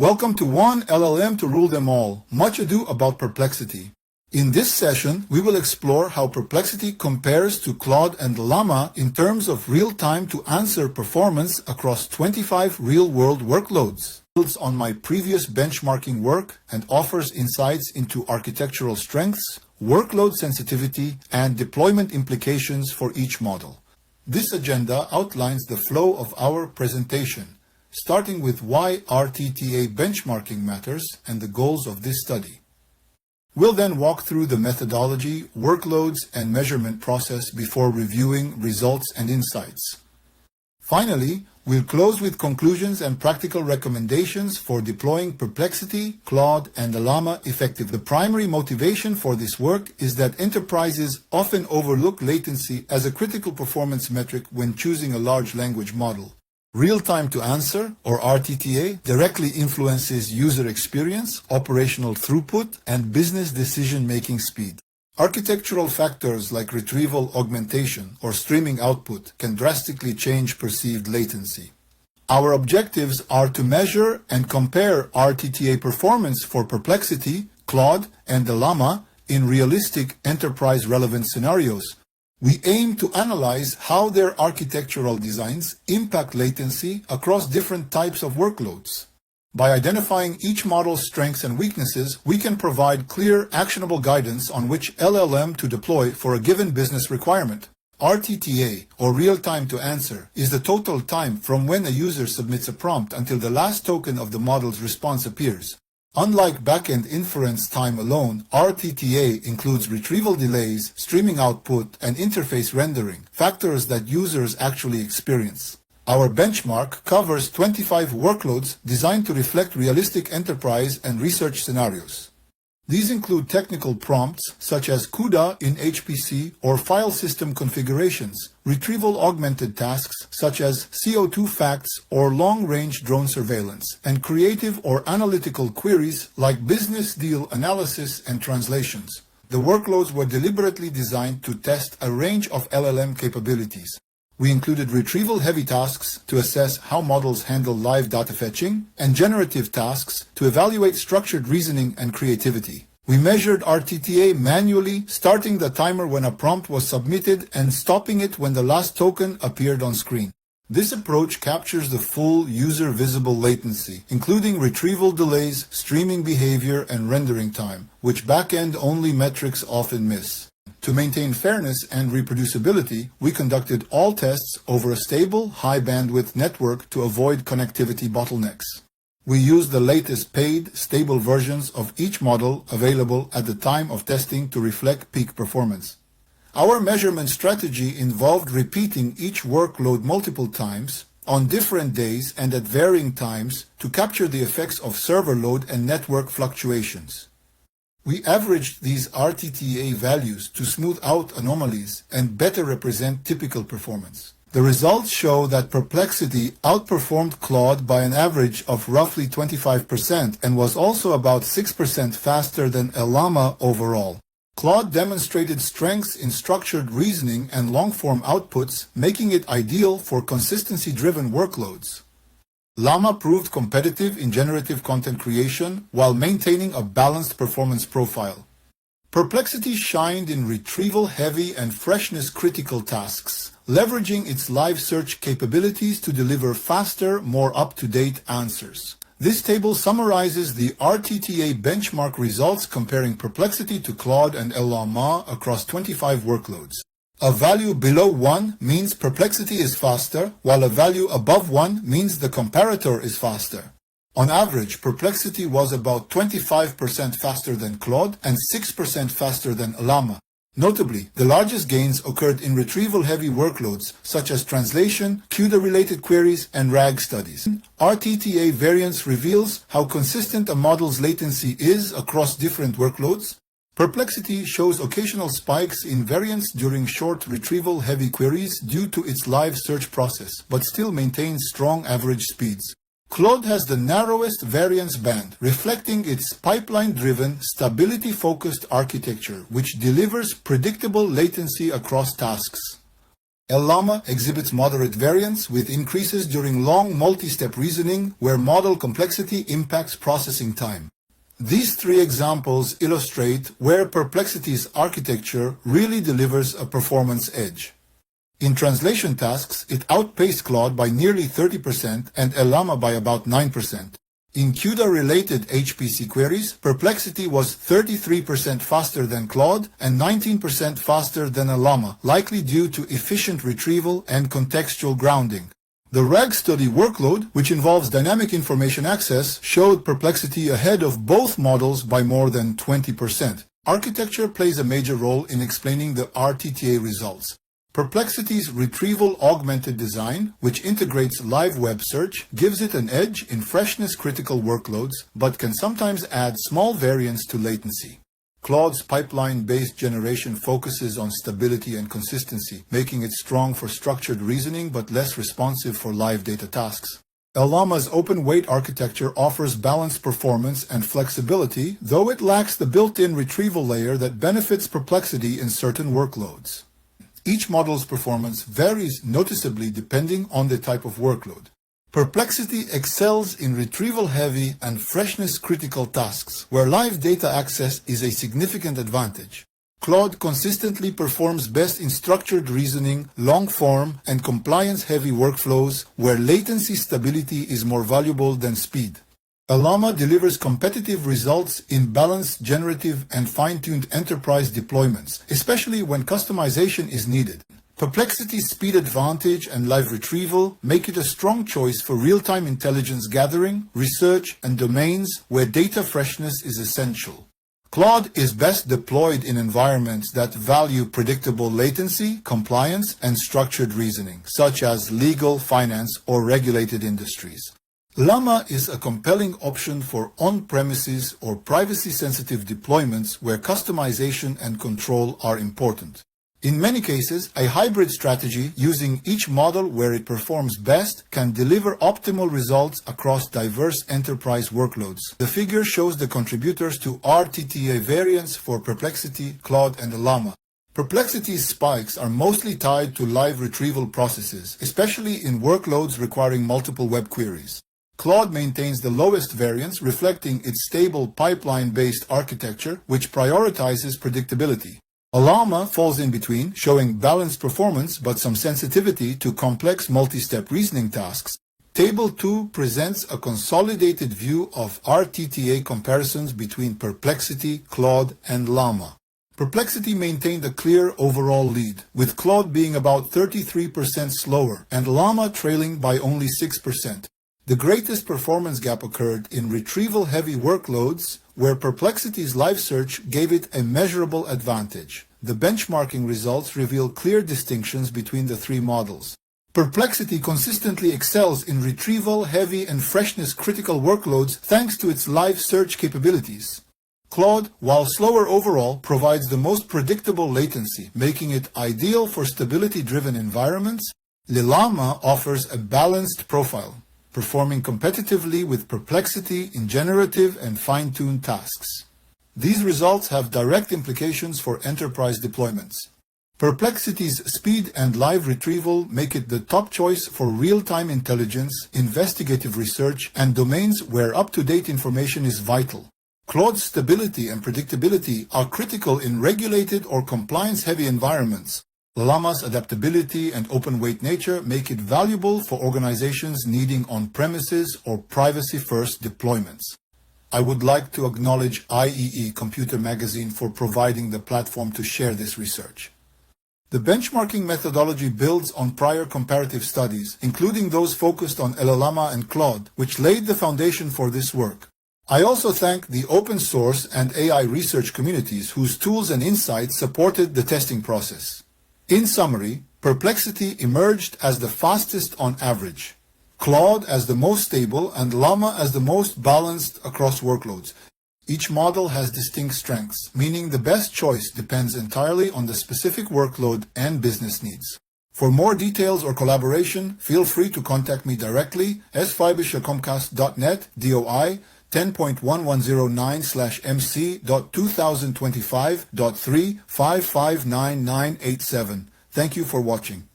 Welcome to One LLM to Rule Them All. Much ado about Perplexity. In this session, we will explore how Perplexity compares to Claude and Llama in terms of real-time to answer performance across 25 real-world workloads. It builds on my previous benchmarking work and offers insights into architectural strengths, workload sensitivity, and deployment implications for each model. This agenda outlines the flow of our presentation, starting with why RTTA benchmarking matters and the goals of this study. We'll then walk through the methodology, workloads, and measurement process before reviewing results and insights. Finally, we'll close with conclusions and practical recommendations for deploying Perplexity, Claude, and Llama effectively. The primary motivation for this work is that enterprises often overlook latency as a critical performance metric when choosing a large language model. Real-time to answer, or RTTA, directly influences user experience, operational throughput, and business decision-making speed. Architectural factors like retrieval augmentation or streaming output can drastically change perceived latency. Our objectives are to measure and compare RTTA performance for Perplexity, Claude, and Llama in realistic enterprise-relevant scenarios. We aim to analyze how their architectural designs impact latency across different types of workloads. By identifying each model's strengths and weaknesses, we can provide clear, actionable guidance on which LLM to deploy for a given business requirement. RTTA, or real-time to answer, is the total time from when a user submits a prompt until the last token of the model's response appears. Unlike back-end inference time alone, RTTA includes retrieval delays, streaming output, and interface rendering, factors that users actually experience. Our benchmark covers 25 workloads designed to reflect realistic enterprise and research scenarios. These include technical prompts such as CUDA in HPC or file system configurations, retrieval-augmented tasks such as CO2 facts or long-range drone surveillance, and creative or analytical queries like business deal analysis and translations. The workloads were deliberately designed to test a range of LLM capabilities. We included retrieval-heavy tasks to assess how models handle live data fetching, and generative tasks to evaluate structured reasoning and creativity. We measured RTTA manually, starting the timer when a prompt was submitted and stopping it when the last token appeared on screen. This approach captures the full user-visible latency, including retrieval delays, streaming behavior, and rendering time, which back-end-only metrics often miss. To maintain fairness and reproducibility, we conducted all tests over a stable, high-bandwidth network to avoid connectivity bottlenecks. We used the latest paid, stable versions of each model available at the time of testing to reflect peak performance. Our measurement strategy involved repeating each workload multiple times, on different days and at varying times, to capture the effects of server load and network fluctuations. We averaged these RTTA values to smooth out anomalies and better represent typical performance. The results show that Perplexity outperformed Claude by an average of roughly 25% and was also about 6% faster than Llama overall. Claude demonstrated strengths in structured reasoning and long-form outputs, making it ideal for consistency-driven workloads. Llama proved competitive in generative content creation while maintaining a balanced performance profile. Perplexity shined in retrieval-heavy and freshness-critical tasks, leveraging its live search capabilities to deliver faster, more up-to-date answers. This table summarizes the RTTA benchmark results comparing Perplexity to Claude and Llama across 25 workloads. A value below 1 means Perplexity is faster, while a value above 1 means the comparator is faster. On average, Perplexity was about 25% faster than Claude and 6% faster than Llama. Notably, the largest gains occurred in retrieval-heavy workloads such as translation, CUDA-related queries, and RAG studies. RTTA variance reveals how consistent a model's latency is across different workloads. Perplexity shows occasional spikes in variance during short retrieval-heavy queries due to its live search process, but still maintains strong average speeds. Claude has the narrowest variance band, reflecting its pipeline-driven, stability-focused architecture, which delivers predictable latency across tasks. LLama exhibits moderate variance with increases during long multi-step reasoning where model complexity impacts processing time. These three examples illustrate where Perplexity's architecture really delivers a performance edge. In translation tasks, it outpaced Claude by nearly 30% and LLama by about 9%. In CUDA-related HPC queries, Perplexity was 33% faster than Claude and 19% faster than LLama, likely due to efficient retrieval and contextual grounding. The RAG study workload, which involves dynamic information access, showed Perplexity ahead of both models by more than 20%. Architecture plays a major role in explaining the RTTA results. Perplexity's retrieval-augmented design, which integrates live web search, gives it an edge in freshness-critical workloads, but can sometimes add small variance to latency. Claude's pipeline-based generation focuses on stability and consistency, making it strong for structured reasoning but less responsive for live data tasks. LLama's open-weight architecture offers balanced performance and flexibility, though it lacks the built-in retrieval layer that benefits Perplexity in certain workloads. Each model's performance varies noticeably depending on the type of workload. Perplexity excels in retrieval-heavy and freshness-critical tasks, where live data access is a significant advantage. Claude consistently performs best in structured reasoning, long-form, and compliance-heavy workflows, where latency stability is more valuable than speed. LLama delivers competitive results in balanced, generative, and fine-tuned enterprise deployments, especially when customization is needed. Perplexity's speed advantage and live retrieval make it a strong choice for real-time intelligence gathering, research, and domains where data freshness is essential. Claude is best deployed in environments that value predictable latency, compliance, and structured reasoning, such as legal, finance, or regulated industries. Llama is a compelling option for on-premises or privacy-sensitive deployments where customization and control are important. In many cases, a hybrid strategy using each model where it performs best can deliver optimal results across diverse enterprise workloads. The figure shows the contributors to RTTA variance for Perplexity, Claude, and Llama. Perplexity's spikes are mostly tied to live retrieval processes, especially in workloads requiring multiple web queries. Claude maintains the lowest variance, reflecting its stable pipeline-based architecture, which prioritizes predictability. Llama falls in between, showing balanced performance but some sensitivity to complex multi-step reasoning tasks. Table 2 presents a consolidated view of RTTA comparisons between Perplexity, Claude, and Llama. Perplexity maintained a clear overall lead, with Claude being about 33% slower and Llama trailing by only 6%. The greatest performance gap occurred in retrieval-heavy workloads, where Perplexity's live search gave it a measurable advantage. The benchmarking results reveal clear distinctions between the three models. Perplexity consistently excels in retrieval-heavy and freshness-critical workloads thanks to its live search capabilities. Claude, while slower overall, provides the most predictable latency, making it ideal for stability-driven environments. Llama offers a balanced profile, performing competitively with Perplexity in generative and fine-tuned tasks. These results have direct implications for enterprise deployments. Perplexity's speed and live retrieval make it the top choice for real-time intelligence, investigative research, and domains where up-to-date information is vital. Claude's stability and predictability are critical in regulated or compliance-heavy environments. Llama's adaptability and open-weight nature make it valuable for organizations needing on-premises or privacy-first deployments. I would like to acknowledge IEE Computer Magazine for providing the platform to share this research. The benchmarking methodology builds on prior comparative studies, including those focused on LLama and Claude, which laid the foundation for this work. I also thank the open source and AI research communities whose tools and insights supported the testing process. In summary, Perplexity emerged as the fastest on average, Claude as the most stable, and Llama as the most balanced across workloads. Each model has distinct strengths, meaning the best choice depends entirely on the specific workload and business needs. For more details or collaboration, feel free to contact me directly, sfibish@comcast.net, DOI 10.1109/MC.2025.3559987. Thank you for watching.